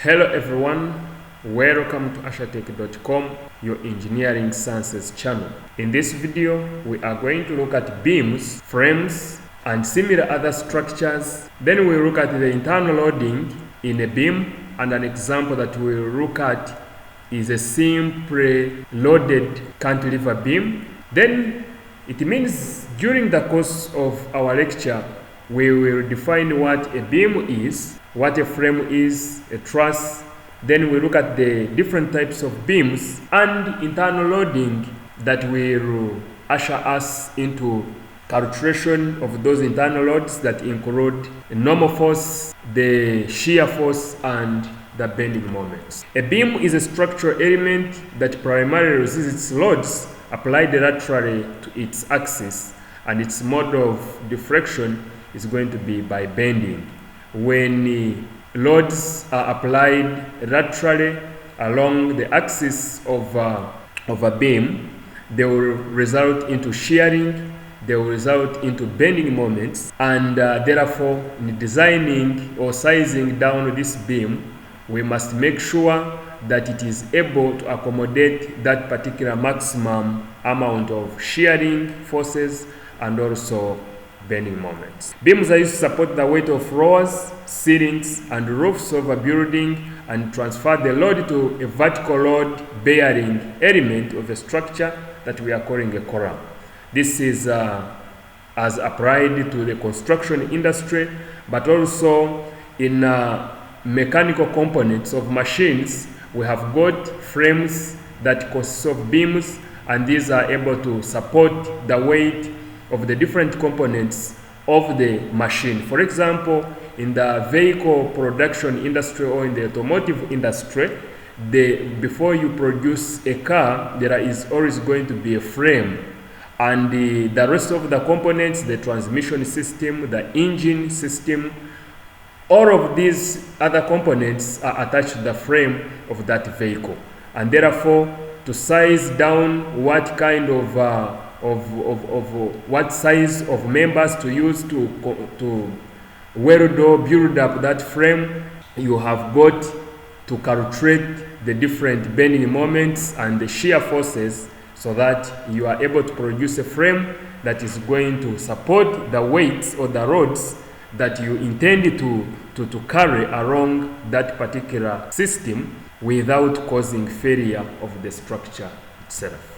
Hello everyone, welcome to ashatech.com, your engineering sciences channel. In this video, we are going to look at beams, frames, and similar other structures. Then we'll look at the internal loading in a beam, and an example that we'll look at is a simply loaded cantilever beam. Then it means during the course of our lecture, we will define what a beam is, what a frame is, a truss. Then we look at the different types of beams and internal loading that will usher us into calculation of those internal loads that include the normal force, the shear force, and the bending moments. A beam is a structural element that primarily resists loads applied laterally to its axis, and its mode of deflection is going to be by bending. When loads are applied laterally along the axis of a beam, they will result into shearing, they will result into bending moments, and therefore in designing or sizing down this beam, we must make sure that it is able to accommodate that particular maximum amount of shearing forces and also bending moments. Beams are used to support the weight of floors, ceilings, and roofs of a building and transfer the load to a vertical load bearing element of a structure that we are calling a column. This is as applied to the construction industry, but also in mechanical components of machines. We have got frames that consist of beams, and these are able to support the weight of the different components of the machine. For example, in the vehicle production industry or in the automotive industry, before you produce a car, there is always going to be a frame, and the rest of the components, the transmission system, the engine system, all of these other components are attached to the frame of that vehicle. And therefore, to size down what kind of what size of members to use to weld or build up that frame, you have got to calculate the different bending moments and the shear forces so that you are able to produce a frame that is going to support the weights or the rods that you intend to carry along that particular system without causing failure of the structure itself.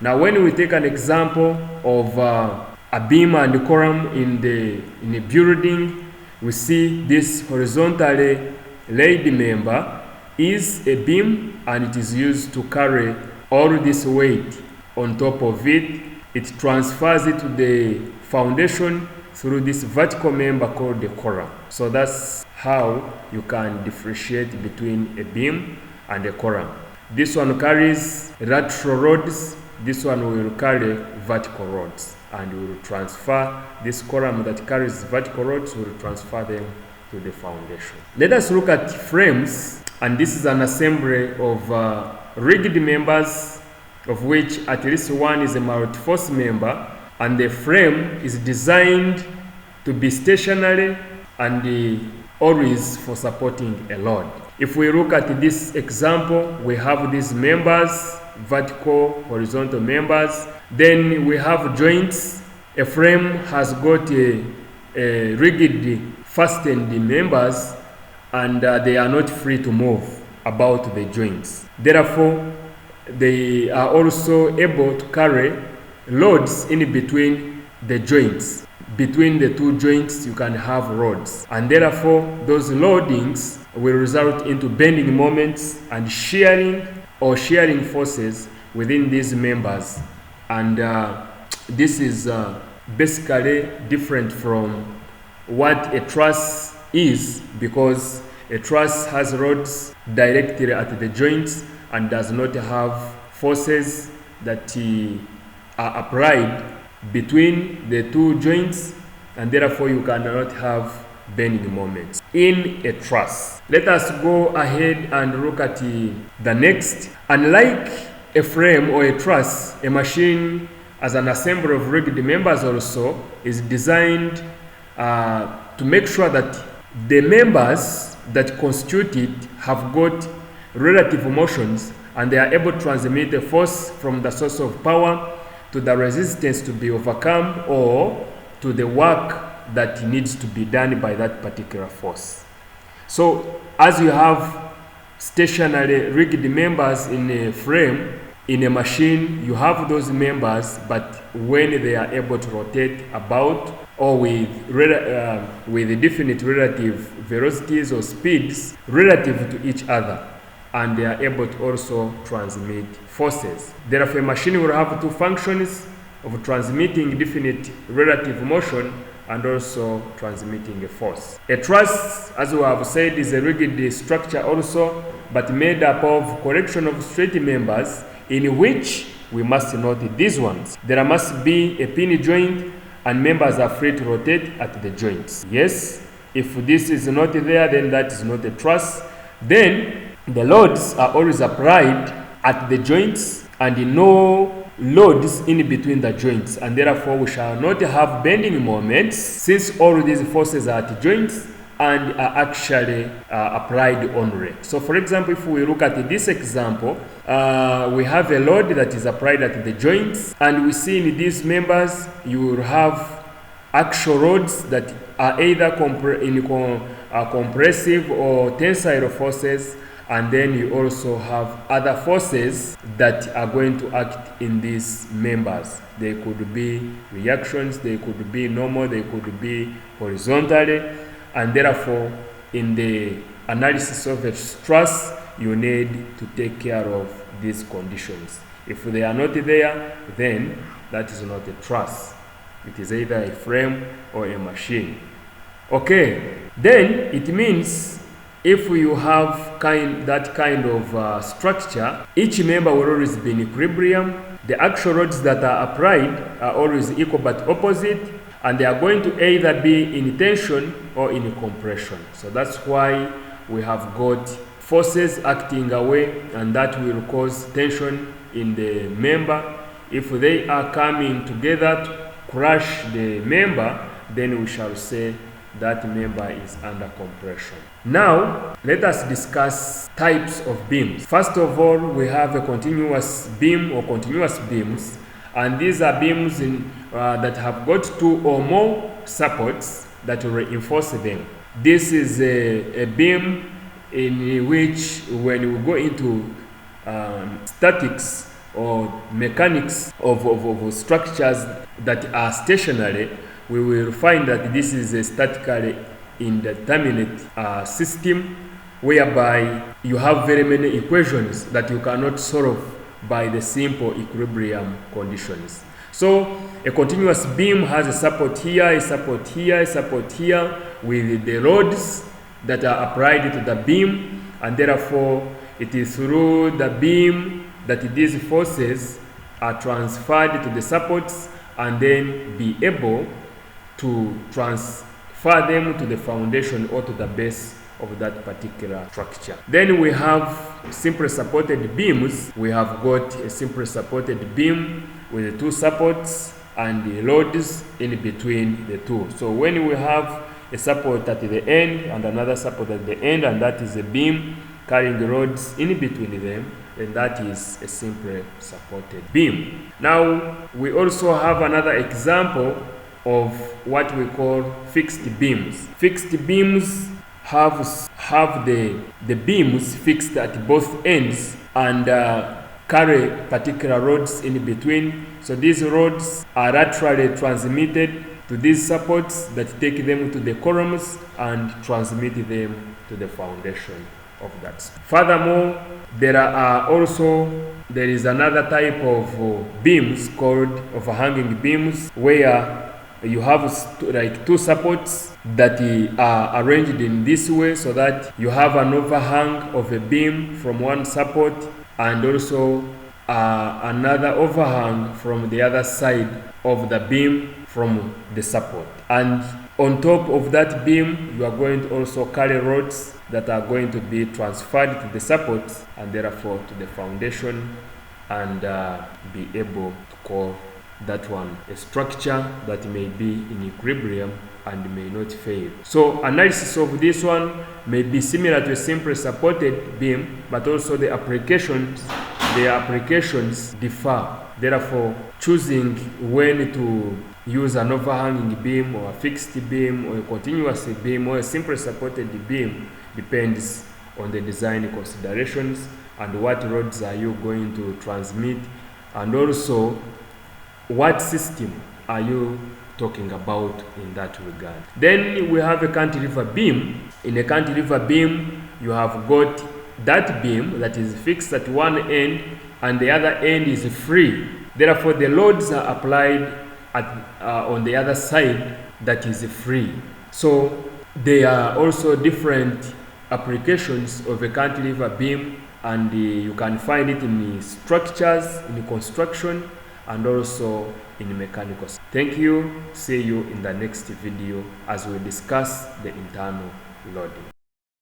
Now, when we take an example of a beam and a column in a building, we see this horizontally laid member is a beam, and it is used to carry all this weight on top of it. It transfers it to the foundation through this vertical member called the column. So that's how you can differentiate between a beam and a column. This one carries lateral rods, this one will carry vertical rods, and we will transfer this column that carries vertical rods, we will transfer them to the foundation. Let us look at frames, and this is an assembly of rigged members, of which at least one is a multi-force member, and the frame is designed to be stationary and always for supporting a load. If we look at this example, we have these members, vertical, horizontal members. Then we have joints. A frame has got a rigged fastened members, and they are not free to move about the joints. Therefore, they are also able to carry loads in between the joints. Between the two joints, you can have rods, and therefore those loadings will result into bending moments and shearing forces within these members. And this is basically different from what a truss is, because a truss has rods directly at the joints and does not have forces that are applied between the two joints, and therefore you cannot have bending moments in a truss. Let us go ahead and look at the next. Unlike a frame or a truss, a machine as an assembly of rigged members also is designed to make sure that the members that constitute it have got relative motions, and they are able to transmit a force from the source of power to the resistance to be overcome or to the work that needs to be done by that particular force. So as you have stationary rigged members in a frame, in a machine, you have those members, but when they are able to rotate about or with definite relative velocities or speeds relative to each other, and they are able to also transmit forces. Therefore, a machine will have two functions of transmitting definite relative motion and also transmitting a force. A truss, as we have said, is a rigged structure also, but made up of collection of straight members, in which we must note these ones. There must be a pin joint, and members are free to rotate at the joints. Yes, if this is not there, then that is not a truss. Then the loads are always applied at the joints, and no loads in between the joints, and therefore we shall not have bending moments, since all these forces are at joints and are actually applied only. So for example, if we look at this example, we have a load that is applied at the joints, and we see in these members you will have actual loads that are either compressive or tensile forces, and then you also have other forces that are going to act in these members. They could be reactions, they could be normal, they could be horizontally, and therefore in the analysis of a truss you need to take care of these conditions. If they are not there, then that is not a truss. It is either a frame or a machine. Okay, then it means if you have that kind of structure, each member will always be in equilibrium. The actual loads that are applied are always equal but opposite, and they are going to either be in tension or in compression. So that's why we have got forces acting away, and that will cause tension in the member. If they are coming together to crush the member, then we shall say that member is under compression. Now, let us discuss types of beams. First of all, we have a continuous beam or continuous beams, and these are beams that have got two or more supports that will reinforce them. This is a beam in which, when we go into statics or mechanics of structures that are stationary, we will find that this is a statically indeterminate system, whereby you have very many equations that you cannot solve by the simple equilibrium conditions. So a continuous beam has a support here, a support here, a support here, with the loads that are applied to the beam, and therefore it is through the beam that these forces are transferred to the supports, and then be able to transfer them to the foundation or to the base of that particular structure. Then we have simple supported beams. We have got a simple supported beam with two supports and the loads in between the two. So when we have a support at the end and another support at the end, and that is a beam carrying rods in between them, then that is a simple supported beam. Now we also have another example of what we call fixed beams. Fixed beams have the beams fixed at both ends and carry particular rods in between. So these rods are laterally transmitted to these supports that take them to the columns and transmit them to the foundation of that. Furthermore, there is another type of beams called overhanging beams, where you have like two supports that are arranged in this way, so that you have an overhang of a beam from one support and also another overhang from the other side of the beam from the support. And on top of that beam, you are going to also carry rods that are going to be transferred to the supports and therefore to the foundation, and be able to that one, a structure that may be in equilibrium and may not fail. So analysis of this one may be similar to a simple supported beam, but also their applications differ. Therefore, choosing when to use an overhanging beam or a fixed beam or a continuous beam or a simple supported beam depends on the design considerations and what loads are you going to transmit, and also what system are you talking about in that regard. Then we have a cantilever beam. In a cantilever beam, you have got that beam that is fixed at one end and the other end is free. Therefore, the loads are applied on the other side that is free. So there are also different applications of a cantilever beam, and you can find it in structures, in construction, and also in mechanicals. Thank you. See you in the next video as we discuss the internal loading.